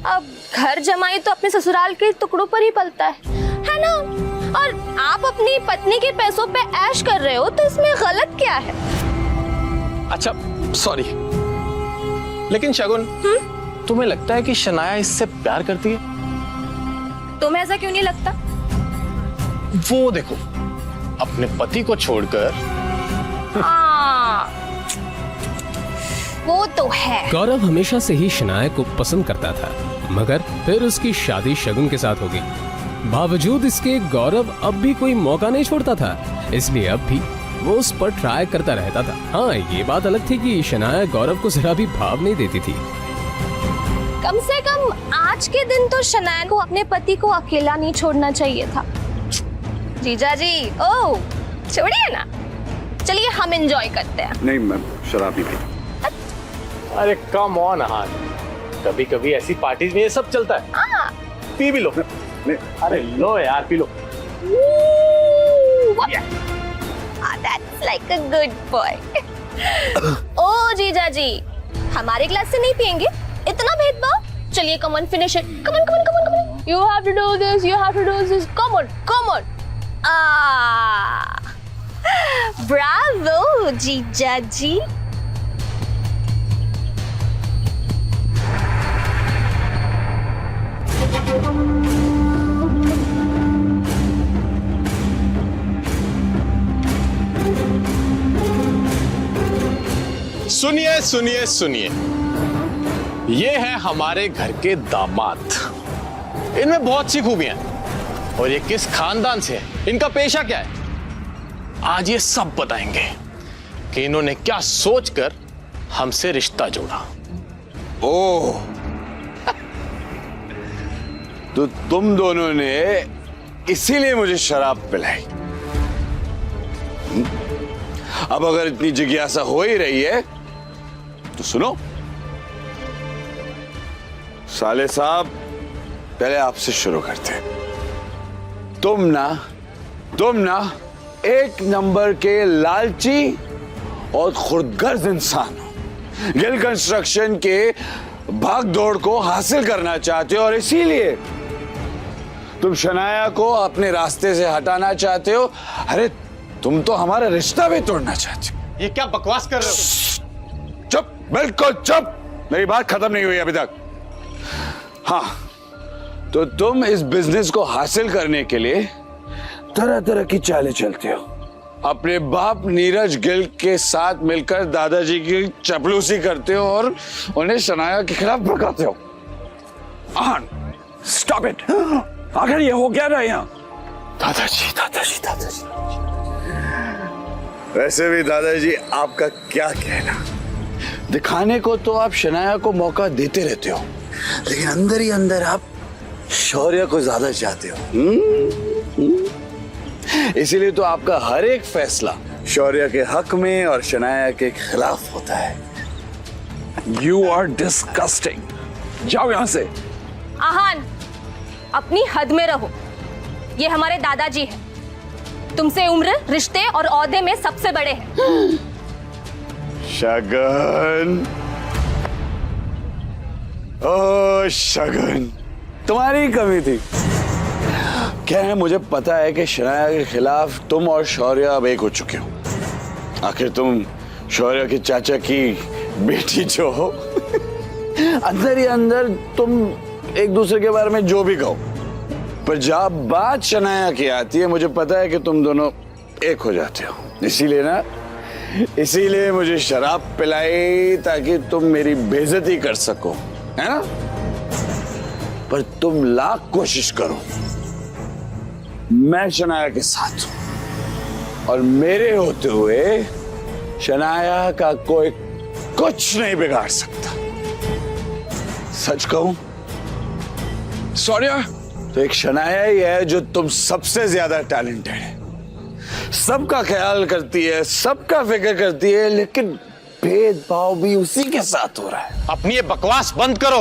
अब घर जमाई तो अपने ससुराल के टुकड़ों पर ही पलता है ना? और आप अपनी पत्नी के पैसों पे ऐश कर रहे हो, तो इसमें गलत क्या है? अच्छा सॉरी, लेकिन शगुन, तुम्हें लगता है कि शनाया इससे प्यार करती है? तुम्हें ऐसा क्यों नहीं लगता? वो देखो, अपने पति को छोड़कर। हाँ, वो तो है। गौरव हमेशा से ही शनाया को पसंद करता था, मगर फिर उसकी शादी शगुन के साथ हो गई। बावजूद इसके गौरव अब भी कोई मौका नहीं छोड़ता था, इसलिए अब भी वो उस पर ट्राई करता रहता था। हाँ, ये बात अलग थी कि शनाया गौरव को जरा भी भाव नहीं देती थी। कम से कम आज के दिन तो शनाया को अपने पति को अकेला नहीं छोड़ना चाहिए था। जीजा जी, ओ छोड़िए ना, चलिए हम एंजॉय करते हैं। नहीं मैम, शराब नहीं पी। अरे कम ऑन आहान, कभी कभी ऐसी पार्टीज में ये सब चलता है। पी भी लो। अरे लो यार, P low. That's like a good boy. ओ जीजा जी, हमारे ग्लास से नहीं पियेंगे? इतना भेदभाव? चलिए, come on, finish it. Come on, come on, come on, come on. You have to do this. You have to do this. Come on, come on. Bravo, जीजा जी. सुनिए सुनिए सुनिए, ये है हमारे घर के दामाद। इनमें बहुत सी खूबियां हैं और ये किस खानदान से है, इनका पेशा क्या है, आज ये सब बताएंगे कि इन्होंने क्या सोचकर हमसे रिश्ता जोड़ा। ओह, तो तुम दोनों ने इसीलिए मुझे शराब पिलाई। अब अगर इतनी जिज्ञासा हो ही रही है तो सुनो। साले साहब, पहले आपसे शुरू करते हैं। तुम ना एक नंबर के लालची और खुदगर्ज इंसान हो। गिल कंस्ट्रक्शन के भाग दौड़ को हासिल करना चाहते हो और इसीलिए तुम शनाया को अपने रास्ते से हटाना चाहते हो। अरे तुम तो हमारा रिश्ता भी तोड़ना चाहते हो। ये क्या बकवास कर रहे हो? चुप, बिल्कुल चुप, मेरी बात खत्म नहीं हुई अभी तक। हाँ, तो तुम इस बिजनेस को हासिल करने के लिए तरह तरह की चालें चलते हो। अपने बाप नीरज गिल के साथ मिलकर दादाजी की चपलूसी करते हो और उन्हें शनाया के खिलाफ भड़काते हो। आन, स्टॉप इट। आखिर ये हो क्या रहा है यहाँ? दादाजी दादाजी दादाजी, वैसे भी दादाजी आपका क्या कहना, दिखाने को तो आप शनाया को मौका देते रहते हो, लेकिन अंदर ही अंदर आप शौर्य को ज्यादा चाहते हो। इसीलिए तो आपका हर एक फैसला शौर्य के हक में और शनाया के खिलाफ होता है। You are disgusting. जाओ यहां से। आहान, अपनी हद में रहो। ये हमारे दादाजी हैं। तुमसे उम्र, रिश्ते और औहदे में सबसे बड़े हैं। शगन, ओ शगन, तुम्हारी कमी थी। क्या है, मुझे पता है कि शनाया के खिलाफ तुम और शौर्य अब एक हो चुके हो। आखिर तुम शौर्य के चाचा की बेटी जो हो। अंदर ही अंदर तुम एक दूसरे के बारे में जो भी कहो, पर जब बात शनाया की आती है मुझे पता है कि तुम दोनों एक हो जाते हो। इसीलिए मुझे शराब पिलाई ताकि तुम मेरी बेइज्जती कर सको, है ना? पर तुम लाख कोशिश करो, मैं शनाया के साथ हूं और मेरे होते हुए शनाया का कोई कुछ नहीं बिगाड़ सकता। सच कहूं, सॉरी, तो एक शनाया ही है जो तुम सबसे ज्यादा टैलेंटेड है, सबका ख्याल करती है, सबका फिक्र करती है, लेकिन भेदभाव भी उसी के साथ हो रहा है। अपनी ये बकवास बंद करो।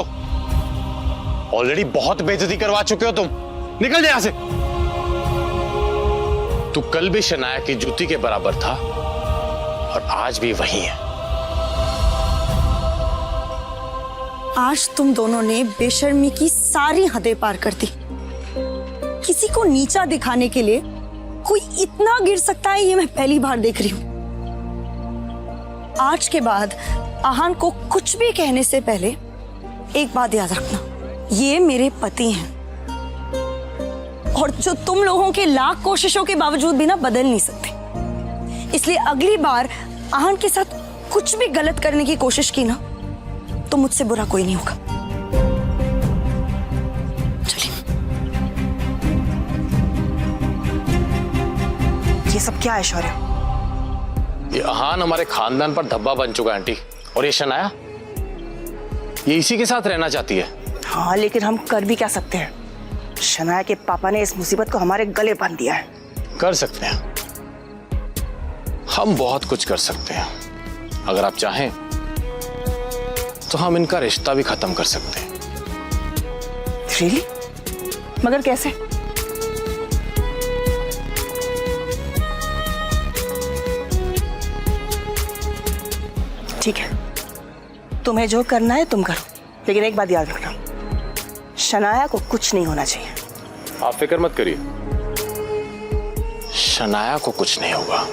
ऑलरेडी बहुत बेइज्जती करवा चुके हो तुम। निकल जा यहां से। तू कल भी शनाया की जूती के बराबर था और आज भी वही है। आज तुम दोनों ने बेशर्मी की सारी हदें पार कर दी। किसी को नीचा दिखाने के लिए कोई इतना गिर सकता है, ये मैं पहली बार देख रही हूं। आज के बाद आहान को कुछ भी कहने से पहले एक बात याद रखना, ये मेरे पति हैं और जो तुम लोगों के लाख कोशिशों के बावजूद भी ना बदल नहीं सकते। इसलिए अगली बार आहान के साथ कुछ भी गलत करने की कोशिश की ना, तो मुझसे बुरा कोई नहीं होगा। चलिए। ये सब क्या है शौर्य? ये आहान हमारे खानदान पर धब्बा बन चुका है आंटी। और ये शनाया, ये इसी के साथ रहना चाहती है। हाँ, लेकिन हम कर भी क्या सकते हैं? शनाया के पापा ने इस मुसीबत को हमारे गले बांध दिया है। कर सकते हैं, हम बहुत कुछ कर सकते हैं। अगर आप चाहें तो हम इनका रिश्ता भी खत्म कर सकते हैं। Really? मगर कैसे? ठीक है, तुम्हें जो करना है तुम करो, लेकिन एक बात याद रखना, शनाया को कुछ नहीं होना चाहिए। आप फिक्र मत करिए, शनाया को कुछ नहीं होगा।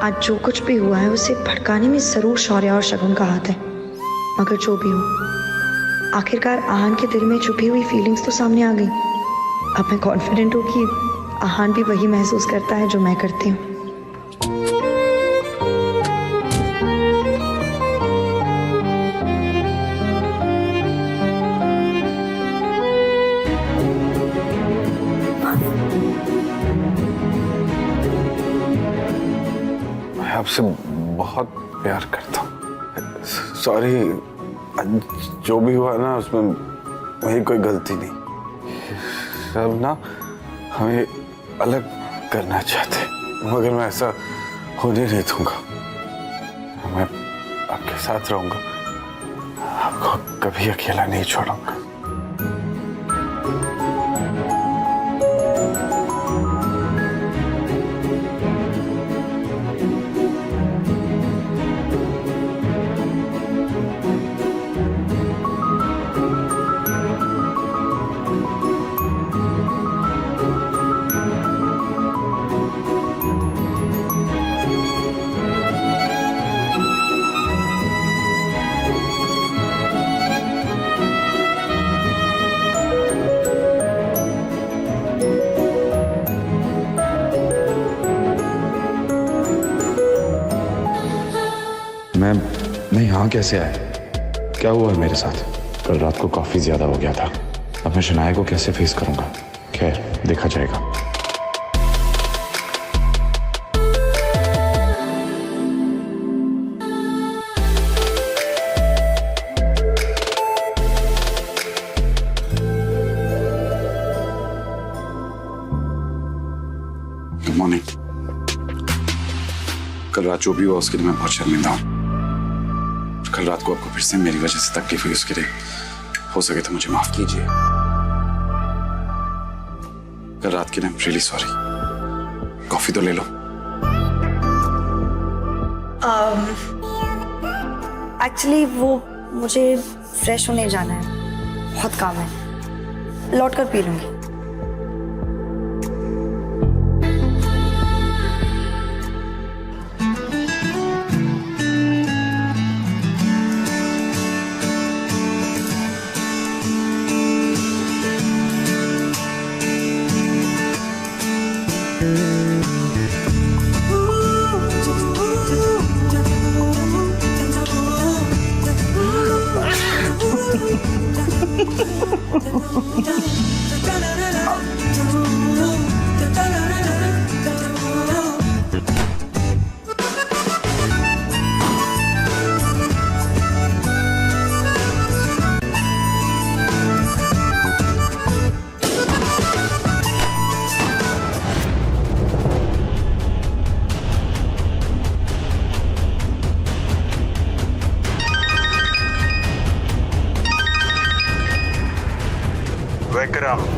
आज जो कुछ भी हुआ है उसे भड़काने में जरूर शौर्य और शगुन का हाथ है। मगर जो भी हो, आखिरकार आहान के दिल में छुपी हुई फीलिंग्स तो सामने आ गई। अब मैं कॉन्फिडेंट हूँ कि आहान भी वही महसूस करता है जो मैं करती हूँ। मैं आपसे बहुत प्यार करता हूँ। सॉरी, जो भी हुआ ना उसमें मेरी कोई गलती नहीं। सब ना हमें अलग करना चाहते, मगर मैं ऐसा होने नहीं दूंगा। मैं आपके साथ रहूंगा, आपको कभी अकेला नहीं छोड़ूंगा। मैं यहाँ कैसे आया? क्या हुआ है मेरे साथ? कल रात को काफी ज्यादा हो गया था। अब मैं शनाया को कैसे फेस करूंगा? खैर, देखा जाएगा। Good morning. कल रात जो भी हुआ उसके लिए मैं बहुत शर्मिंदा हूँ। कल रात को आपको फिर से मेरी वजह से तकलीफ हुई, उसके लिए हो सके तो मुझे माफ कीजिए। कल रात के लिए रियली सॉरी। कॉफी तो ले लो। एक्चुअली वो मुझे फ्रेश होने जाना है, बहुत काम है, लौट कर पी लूंगी।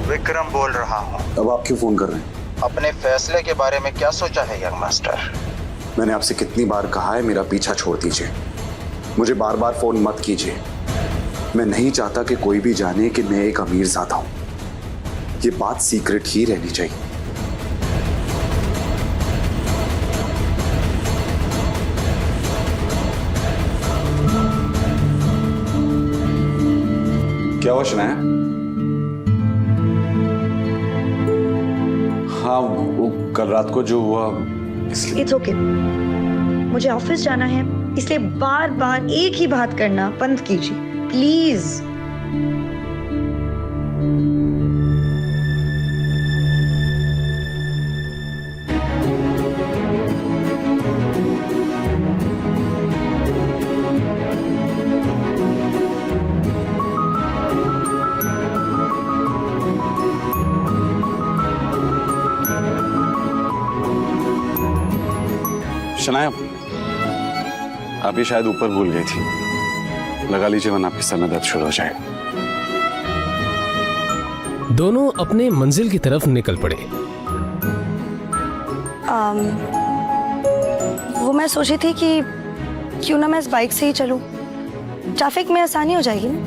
विक्रम बोल रहा हूँ। अब आप क्यों फोन कर रहे हैं? अपने फैसले के बारे में क्या सोचा है यंग मास्टर? मैंने आपसे कितनी बार कहा है मेरा पीछा छोड़ दीजिए। मुझे बार बार फोन मत कीजिए। मैं नहीं चाहता कि कोई भी जाने कि मैं एक अमीरजादा हूं। ये बात सीक्रेट ही रहनी चाहिए। क्या हुआ शनाया? हाँ, वो कल रात को जो हुआ इसलिए। इट्स ओके, मुझे ऑफिस जाना है, इसलिए बार बार एक ही बात करना बंद कीजिए प्लीज। शनाया, आप ये शायद ऊपर भूल गई थी। लगा लीजिए वरना आपके सर में दर्द शुरू हो जाएगा। दोनों अपने मंजिल की तरफ निकल पड़े। वो मैं सोची थी कि क्यों ना मैं इस बाइक से ही चलूं, ट्रैफिक में आसानी हो जाएगी ना।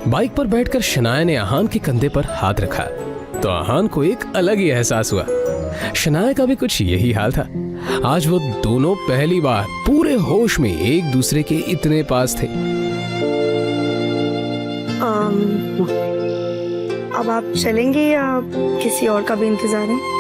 बाइक पर बैठकर शनाया ने आहान के कंधे पर हाथ रखा तो आहान को एक अलग ही एहसास हुआ। शनाया का भी कुछ यही हाल था। आज वो दोनों पहली बार पूरे होश में एक दूसरे के इतने पास थे। अब आप चलेंगे या किसी और का भी इंतजार है?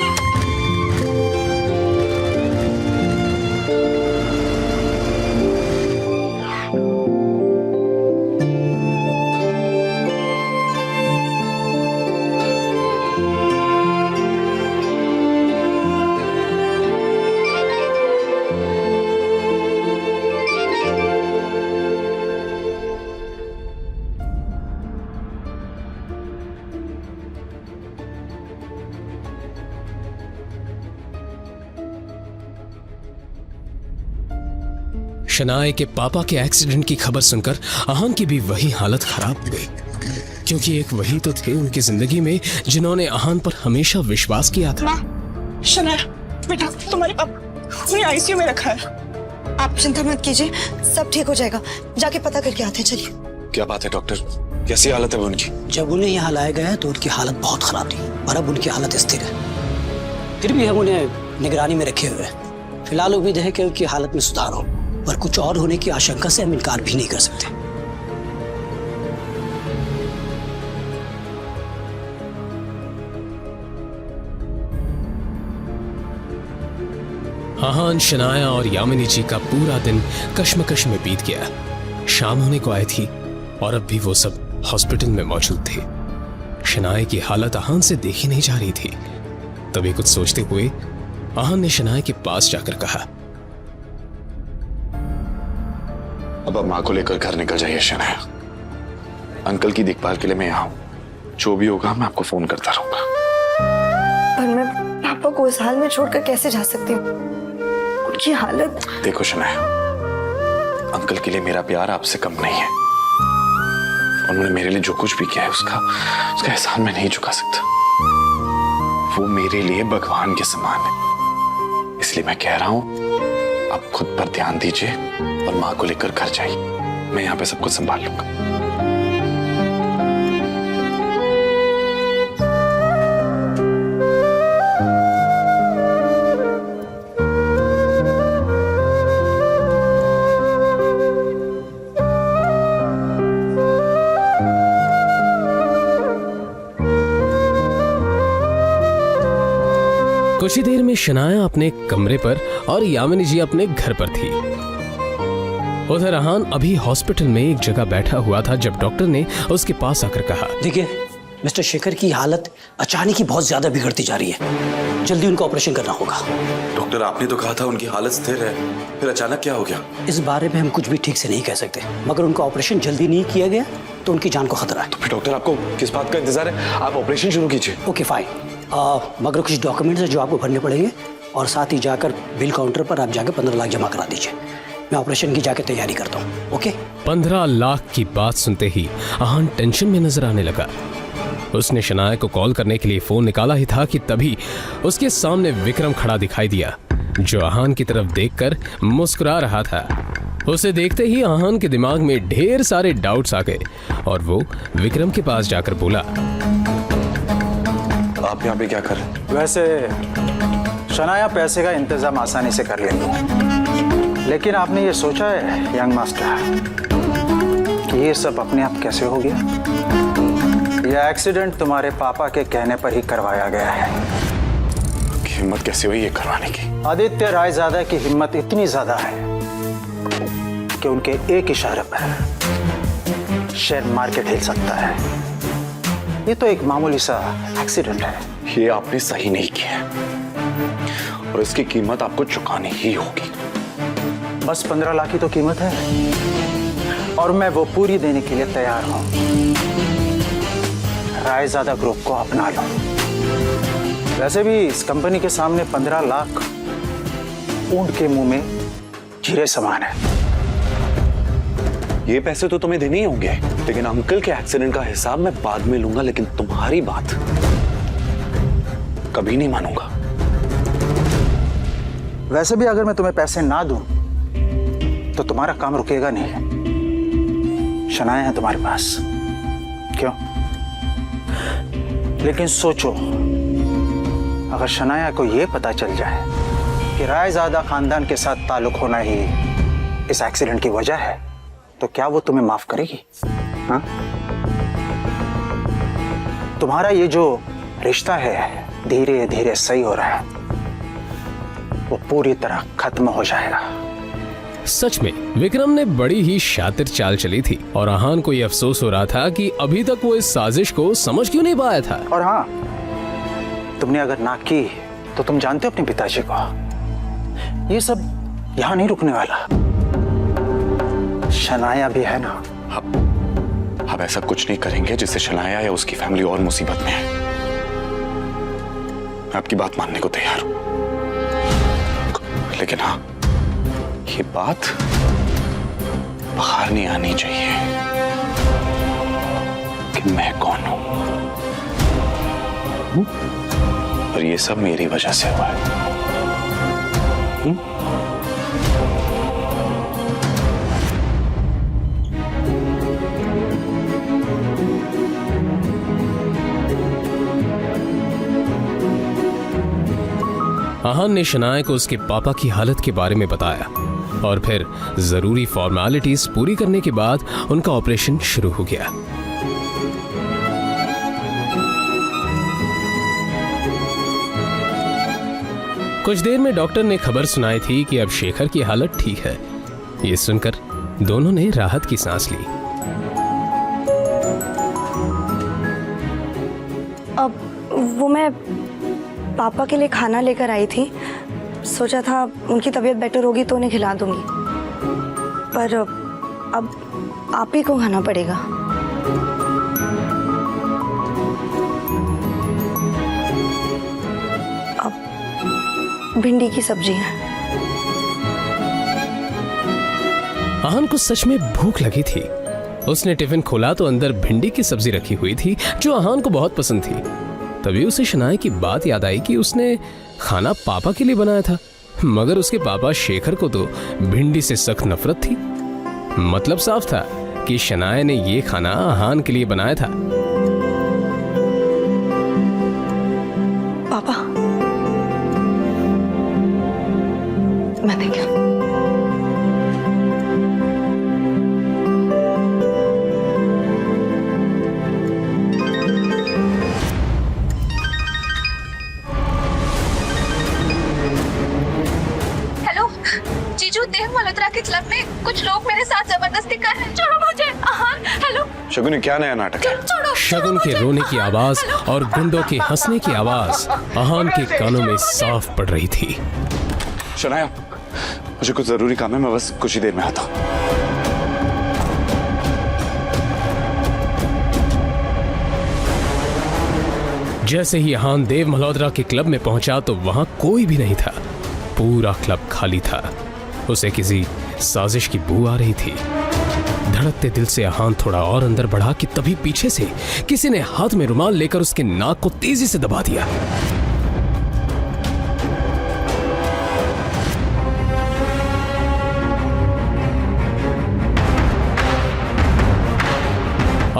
शनाया के पापा के एक्सीडेंट की खबर सुनकर आहान की भी वही हालत खराब हो गई, क्योंकि एक वही तो थे उनकी जिंदगी में जिन्होंने आहान पर हमेशा विश्वास किया था। शनाया बेटा, तुम्हारे पापा आईसीयू में रखा है। आप चिंता मत कीजिए, सब ठीक हो जाएगा। जाके पता करके आते हैं, चलिए। क्या बात है डॉक्टर, कैसी हालत है उनकी? जब उन्हें यहाँ लाया गया तो उनकी हालत बहुत खराब थी और अब उनकी हालत स्थिर है। फिर भी हम उन्हें निगरानी में रखे हुए हैं। फिलहाल उम्मीद है कि उनकी हालत में सुधार हो, पर कुछ और होने की आशंका से हम इनकार भी नहीं कर सकते। आहान, शनाया और यामिनी जी का पूरा दिन कश्मकश में बीत गया। शाम होने को आई थी और अब भी वो सब हॉस्पिटल में मौजूद थे। शनाया की हालत आहान से देखी नहीं जा रही थी। तभी कुछ सोचते हुए आहान ने शनाया के पास जाकर कहा, अब आप माँ को लेकर घर निकल जाइए शनाया। अंकल की देखभाल के लिए मैं यहाँ हूँ। जो भी होगा मैं आपको फोन करता रहूंगा। पर मैं पापा को इस हाल में छोड़कर कैसे जा सकती हूँ? उनकी हालत। देखो शनाया, अंकल के लिए मेरा प्यार आपसे कम नहीं है। उन्होंने मेरे लिए जो कुछ भी किया है उसका एहसान मैं नहीं चुका सकता। वो मेरे लिए भगवान के समान है। इसलिए मैं कह रहा हूँ आप खुद पर ध्यान दीजिए और माँ को लेकर घर जाइए। मैं यहाँ पे सब कुछ संभाल लूंगा। कुछ ही देर में शनाया अपने कमरे पर और यामिनी जी अपने घर पर थी। उधर आहान अभी हॉस्पिटल में एक जगह बैठा हुआ था जब डॉक्टर ने उसके पास आकर कहा, देखिए मिस्टर शेखर की हालत अचानक ही बहुत ज्यादा बिगड़ती जा रही है। जल्दी उनका ऑपरेशन करना होगा। डॉक्टर आपने तो कहा था उनकी हालत स्थिर है, फिर अचानक क्या हो गया? इस बारे में हम कुछ भी ठीक से नहीं कह सकते, मगर उनका ऑपरेशन जल्दी नहीं किया गया तो उनकी जान को खतरा है। तो फिर डॉक्टर आपको किस बात का इंतजार है? आप ऑपरेशन शुरू कीजिए। Okay fine. मगर कुछ डॉक्यूमेंट्स है जो आपको भरने पड़ेंगे और साथ ही जाकर बिल काउंटर पर आप जाकर 15 लाख जमा करा दीजिए। मैं ऑपरेशन की जाकर तैयारी करता हूँ। ओके। 15 लाख की बात सुनते ही आहान टेंशन में नजर आने लगा। उसने शनाया को कॉल करने के लिए फोन निकाला ही था कि तभी उसके सामने विक्रम खड़ा दिखाई दिया, जो आहान की तरफ देखकर मुस्कुरा रहा था। उसे देखते ही आहान के दिमाग में ढेर सारे डाउट्स आ गए और वो विक्रम के पास जाकर बोला, आप यहाँ पे क्या कर रहे हैं? वैसे शनाया पैसे का इंतजाम आसानी से कर लेंगे, लेकिन आपने ये सोचा है यंग मास्टर कि ये सब अपने आप कैसे हो गया? यह एक्सीडेंट तुम्हारे पापा के कहने पर ही करवाया गया है। हिम्मत कैसे हुई ये करवाने की? आदित्य रायजादा की हिम्मत इतनी ज्यादा है कि उनके एक इशारे पर शेयर मार्केट हिल सकता है। ये तो एक मामूली सा एक्सीडेंट है। ये आपने सही नहीं किया और इसकी कीमत आपको चुकानी ही होगी। बस 15 लाख की तो कीमत है और मैं वो पूरी देने के लिए तैयार हूं। रायजादा ग्रुप को अपना लो। वैसे भी इस कंपनी के सामने 15 लाख ऊंट के मुंह में जीरे समान है। ये पैसे तो तुम्हें देने ही होंगे, लेकिन अंकल के एक्सीडेंट का हिसाब मैं बाद में लूंगा, लेकिन तुम्हारी बात कभी नहीं मानूंगा। वैसे भी अगर मैं तुम्हें पैसे ना दूं तो तुम्हारा काम रुकेगा नहीं। शनाया है तुम्हारे पास, क्यों? लेकिन सोचो, अगर शनाया को यह पता चल जाए कि रायजादा खानदान के साथ ताल्लुक होना ही इस एक्सीडेंट की वजह है, तो क्या वो तुम्हें माफ करेगी? हाँ? तुम्हारा ये जो रिश्ता है धीरे धीरे सही हो रहा है, वो पूरी तरह खत्म हो जाएगा। सच में विक्रम ने बड़ी ही शातिर चाल चली थी और आहान को यह अफसोस हो रहा था कि अभी तक वो इस साजिश को समझ क्यों नहीं पाया था। और हाँ, तुमने अगर ना की तो तुम जानते हो अपने पिताजी को, ये सब यहां नहीं रुकने वाला। शनाया भी है ना। अब ऐसा कुछ नहीं करेंगे जिससे शनाया या उसकी फैमिली और मुसीबत में है। मैं आपकी बात मानने को तैयार हूं, लेकिन हाँ, ये बात बाहर नहीं आनी चाहिए कि मैं कौन हूं, और ये सब मेरी वजह से हुआ है। आहान ने शनाया को उसके पापा की हालत के बारे में बताया और फिर जरूरी फॉर्मेलिटीज पूरी करने के बाद उनका ऑपरेशन शुरू हो गया। कुछ देर में डॉक्टर ने खबर सुनाई थी कि अब शेखर की हालत ठीक है। ये सुनकर दोनों ने राहत की सांस ली। अब वो मैं पापा के लिए खाना लेकर आई थी, सोचा था उनकी तबीयत बेटर होगी तो उन्हें खिला दूंगी, पर अब आप ही को खाना पड़ेगा। अब भिंडी की सब्जी है। आहान को सच में भूख लगी थी। उसने टिफिन खोला तो अंदर भिंडी की सब्जी रखी हुई थी जो आहान को बहुत पसंद थी। तभी उसे शनाया की बात याद आई कि उसने खाना पापा के लिए बनाया था, मगर उसके पापा शेखर को तो भिंडी से सख्त नफरत थी। मतलब साफ था कि शनाया ने ये खाना आहान के लिए बनाया था। पापा, मैं देखा। जीजू, देव मल्होत्रा के क्लब में कुछ लोग मेरे साथ जबरदस्ती कर रहे हैं। छोड़ो मुझे। आहान, हेलो। शगुन, क्या नया नाटक है? शगुन के रोने की आवाज और गुंडों के हंसने की आवाज आहान के कानों में साफ पड़ रही थी। शनाया, मुझे कुछ जरूरी काम है, मैं बस कुछ ही देर में आता हूं। जैसे ही आहान देव मल्होत्रा के क्लब में पहुंचा तो वहां कोई भी नहीं था। पूरा क्लब खाली था। उसे किसी साजिश की बू आ रही थी। धड़कते दिल से आहान थोड़ा और अंदर बढ़ा कि तभी पीछे से किसी ने हाथ में रुमाल लेकर उसके नाक को तेजी से दबा दिया।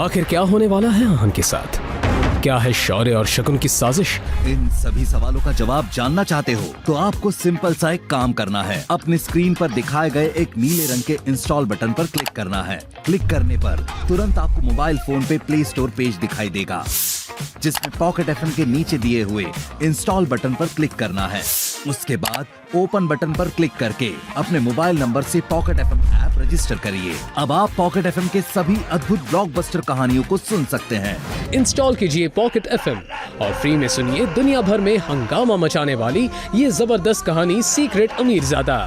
आखिर क्या होने वाला है आहान के साथ? क्या है शौर्य और शगुन की साजिश? इन सभी सवालों का जवाब जानना चाहते हो तो आपको सिंपल सा एक काम करना है। अपने स्क्रीन पर दिखाए गए एक नीले रंग के इंस्टॉल बटन पर क्लिक करना है। क्लिक करने पर तुरंत आपको मोबाइल फोन पे प्ले स्टोर पेज दिखाई देगा, जिसमें पॉकेट एफएम के नीचे दिए हुए इंस्टॉल बटन पर क्लिक करना है। उसके बाद ओपन बटन पर क्लिक करके अपने मोबाइल नंबर से पॉकेट एफएम ऐप रजिस्टर करिए। अब आप पॉकेट एफएम के सभी अद्भुत ब्लॉकबस्टर कहानियों को सुन सकते हैं। इंस्टॉल कीजिए पॉकेट एफएम और फ्री में सुनिए दुनिया भर में हंगामा मचाने वाली ये जबरदस्त कहानी सीक्रेट अमीरजादा।